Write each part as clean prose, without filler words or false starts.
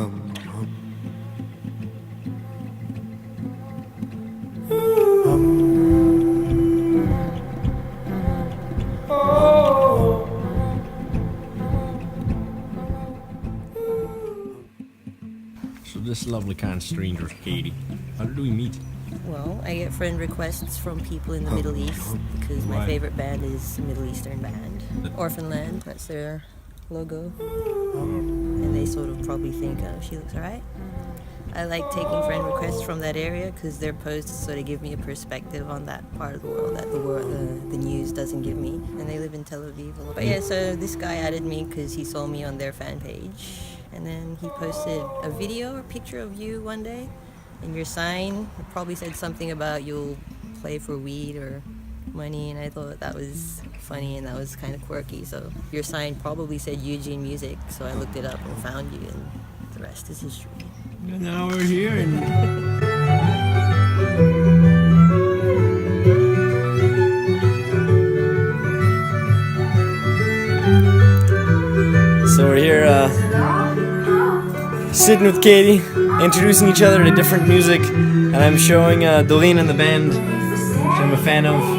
So this lovely kind stranger, Katie, how did we meet? Well, I get friend requests from people in the Middle East because my favorite band is a Middle Eastern band. Orphanland, that's their logo. And they sort of probably think, oh, she looks alright. I like taking friend requests from that area because their posts sort of give me a perspective on that part of the world that the news doesn't give me. And they live in Tel Aviv. But yeah, so this guy added me because he saw me on their fan page. And then he posted a video or picture of you one day. And your sign probably said something about you'll play for weed or money, and I thought that was funny and that was kind of quirky. So your sign probably said Eugene Music, so I looked it up and found you, and the rest is history. And now we're here and... So we're here sitting with Katie, introducing each other to different music, and I'm showing Dolene and the band, which I'm a fan of.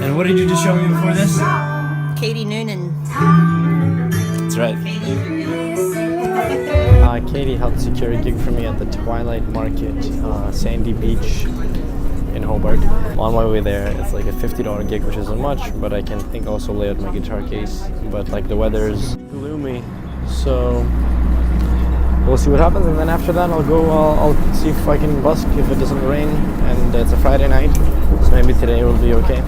And what did you just show me before this? Katie Noonan. That's right. Katie helped secure a gig for me at the Twilight Market, Sandy Beach in Hobart. On my way there, it's like a $50 gig, which isn't much, but I can also lay out my guitar case. But like the weather's gloomy, so we'll see what happens, and then after that I'll see if I can busk if it doesn't rain, and it's a Friday night, so maybe today will be okay.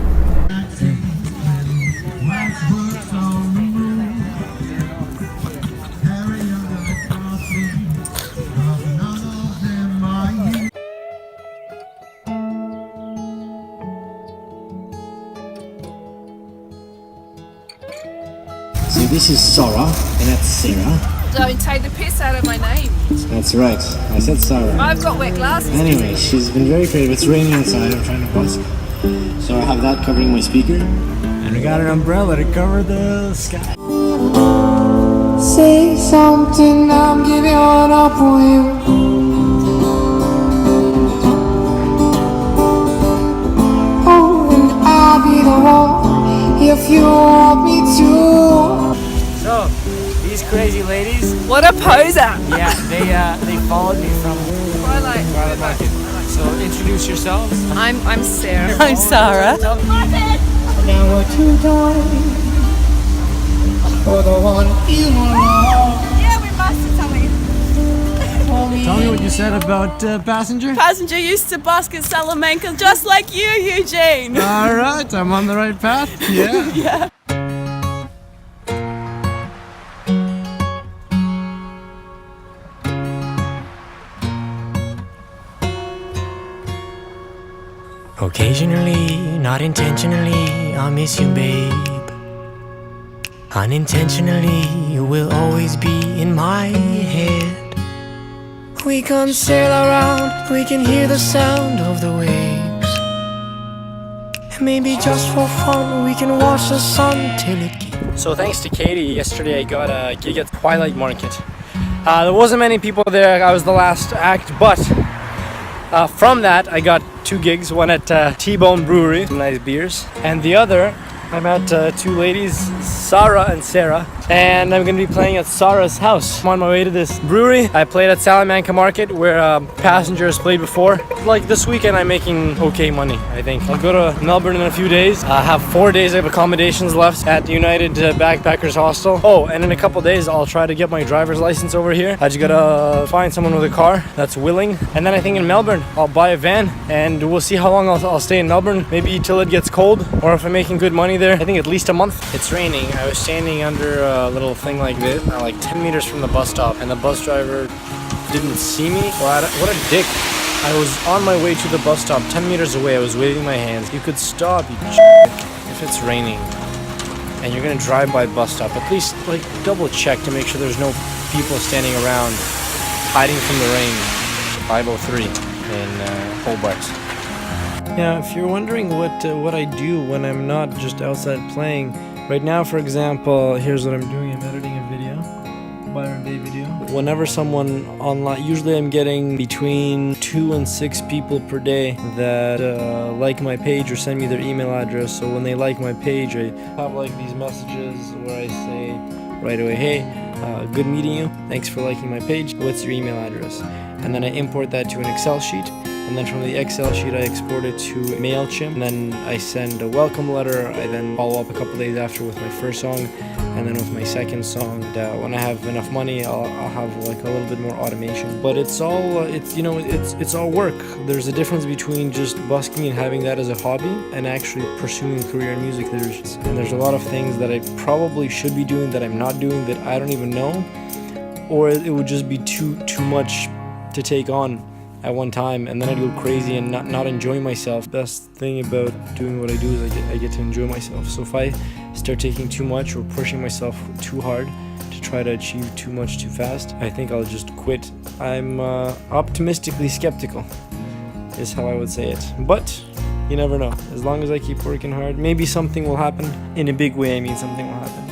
So this is Sarah, and that's Sarah. Don't take the piss out of my name. That's right, I said Sarah. I've got wet glasses. Anyway, she's been very creative. It's raining outside, I'm trying to busk. So I have that covering my speaker. And we got an umbrella to cover the sky. Say something, I'm giving up on you. Oh, and I'll be the one if you want me to. So, these crazy ladies, What a poser. yeah, they followed me from Twilight. Market. So introduce yourselves. I'm Sarah. I'm Sarah. Now what you done for the one you love. Yeah, we must tell me. Tell me what you said about Passenger. Passenger used to busk in Salamanca just like you, Eugene. Alright, I'm on the right path. Yeah. Yeah. Occasionally, not intentionally, I'll miss you, babe. Unintentionally, you will always be in my head. We can sail around, we can hear the sound of the waves. And maybe just for fun, we can watch the sun till it gets. So thanks to Katie, yesterday I got a gig at Twilight Market. There wasn't many people there, I was the last act, but from that I got 2 gigs, one at T-Bone Brewery, some nice beers, and the other I met 2 ladies, Sarah and Sarah, and I'm gonna be playing at Sarah's house. I'm on my way to this brewery. I played at Salamanca Market where Passengers played before. Like this weekend I'm making okay money, I think. I'll go to Melbourne in a few days. I have 4 days of accommodations left at United Backpackers Hostel. Oh, and in a couple days I'll try to get my driver's license over here. I just gotta find someone with a car that's willing. And then I think in Melbourne I'll buy a van and we'll see how long I'll stay in Melbourne. Maybe till it gets cold, or if I'm making good money there, I think at least a month. It's raining. I was standing under a little thing like this, like 10 meters from the bus stop, and the bus driver didn't see me. What a dick. I was on my way to the bus stop, 10 meters away. I was waving my hands. You could stop, you if it's raining and you're gonna drive by bus stop, at least like double check to make sure there's no people standing around hiding from the rain. 503 in Hobart. Yeah, if you're wondering what I do when I'm not just outside playing, right now, for example, here's what I'm doing. I'm editing a video. Byron Bay video. Whenever someone online, usually I'm getting between 2 and 6 people per day that like my page or send me their email address. So when they like my page, I have like these messages where I say right away, hey, good meeting you. Thanks for liking my page. What's your email address? And then I import that to an Excel sheet. And then from the Excel sheet, I export it to MailChimp. And then I send a welcome letter. I then follow up a couple days after with my first song, and then with my second song. And, when I have enough money, I'll have like a little bit more automation. But it's all it's all work. There's a difference between just busking and having that as a hobby and actually pursuing a career in music. There's a lot of things that I probably should be doing that I'm not doing that I don't even know, or it would just be too much to take on at one time, and then I'd go crazy and not enjoy myself. Best thing about doing what I do is I get to enjoy myself. So if I start taking too much or pushing myself too hard to try to achieve too much too fast, I think I'll just quit. I'm optimistically skeptical is how I would say it, but you never know. As long as I keep working hard, maybe something will happen. In a big way, I mean something will happen.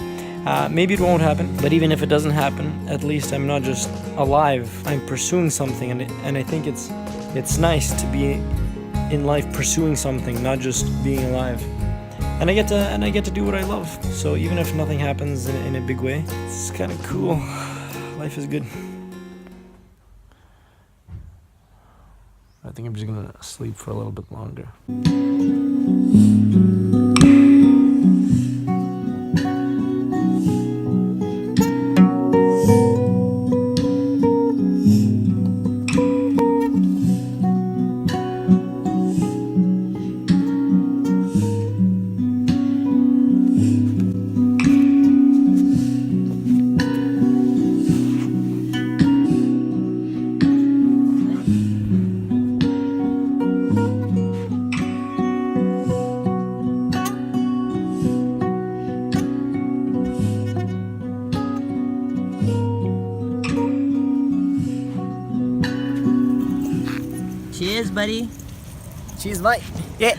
Maybe it won't happen, but even if it doesn't happen, at least I'm not just alive. I'm pursuing something, and I think it's nice to be in life pursuing something, not just being alive. And I get to do what I love. So even if nothing happens in a big way, it's kind of cool. Life is good. I think I'm just gonna sleep for a little bit longer. Cheers, buddy. Cheers, mate. Yeah.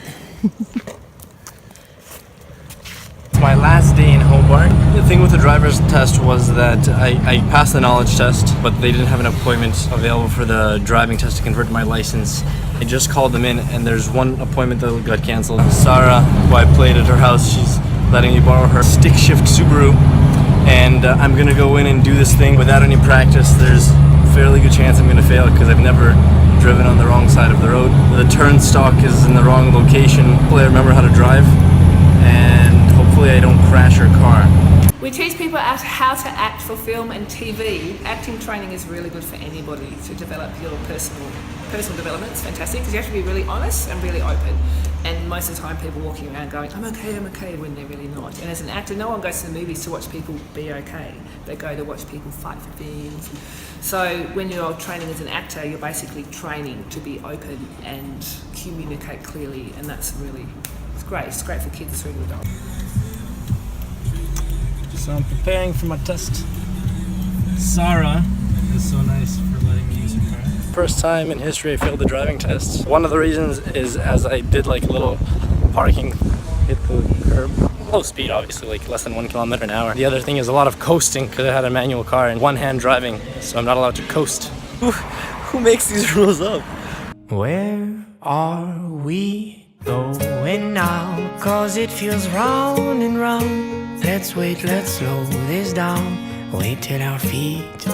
It's my last day in Hobart. The thing with the driver's test was that I passed the knowledge test, but they didn't have an appointment available for the driving test to convert my license. I just called them in, and there's one appointment that got canceled. Sarah, who I played at her house, she's letting me borrow her stick shift Subaru, and I'm gonna go in and do this thing without any practice. There's a fairly good chance I'm gonna fail because I've never driven on the wrong side of the road. The turn stalk is in the wrong location. Hopefully I remember how to drive, and hopefully I don't crash her car. We teach people how to act for film and TV. Acting training is really good for anybody to develop your personal development. It's fantastic because you have to be really honest and really open. And most of the time people walking around going, I'm okay, when they're really not. And as an actor, no one goes to the movies to watch people be okay. They go to watch people fight for things. So when you're training as an actor, you're basically training to be open and communicate clearly, and that's really, it's great. It's great for kids, it's really good. So I'm preparing for my test. Sarah is so nice for letting me use her car. First time in history I failed the driving test. One of the reasons is as I did like a little parking, hit the curb. Low speed, obviously, like less than 1 kilometer an hour. The other thing is a lot of coasting because I had a manual car and one-hand driving, so I'm not allowed to coast. Who makes these rules up? Where are we going now? Cause it feels round and round. Let's wait, let's slow this down. Wait till our feet.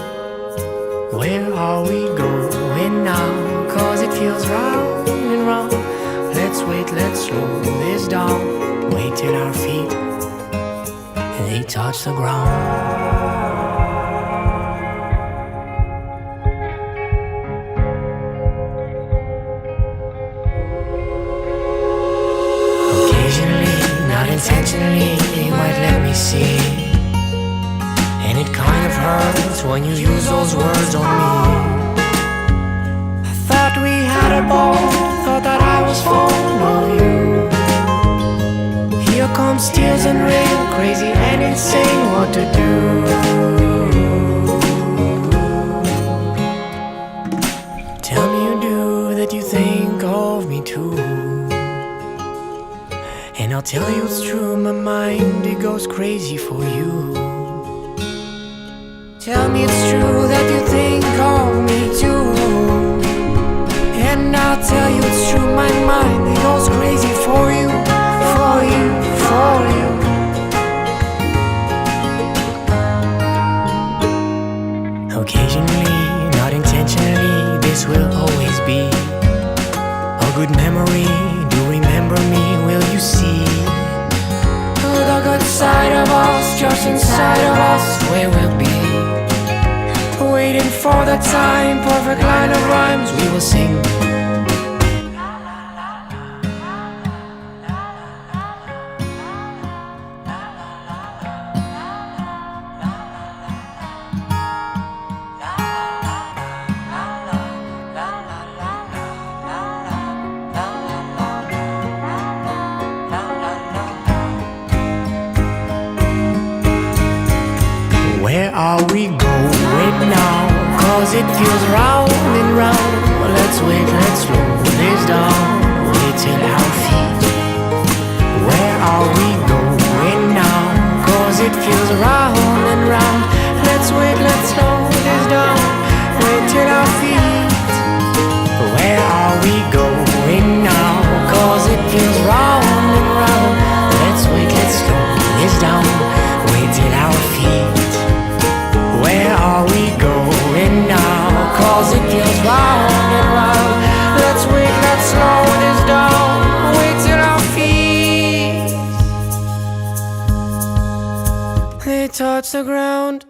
Where are we going now? Cause it feels round and round. Let's wait, let's slow this down. Wait till our feet they touch the ground. Occasionally, not intentionally, you might let me see. And it kind of hurts when you use those words on me. I thought we had a ball, thought that I was fond of you. Here comes tears and rain, crazy and insane, what to do? Tell me you do, that you think of me too. And I'll tell you it's true, my mind, it goes crazy for you. Tell me it's true that you think of me too. And I'll tell you it's true, my mind it goes crazy for you, for you, for you. Occasionally, not intentionally, this will always be a good memory. Do remember me, will you see? Oh, the good side of us, just inside of us, where we'll be. Waiting for the time, perfect line of rhymes we will sing. Where are we going now? Cause it feels round and round. Let's wait, let's slow this down. Wait till our feet. Where are we going now? Cause it feels round and round. Let's wait, let's slow this down. Wait till our feet. Where are we going now? Cause it feels round and round. Let's wait, let's slow this down. Wait till our feet. Where are we going now? Cause it feels round and round. Let's wait, let's slow this down. Wait till our feet they touch the ground.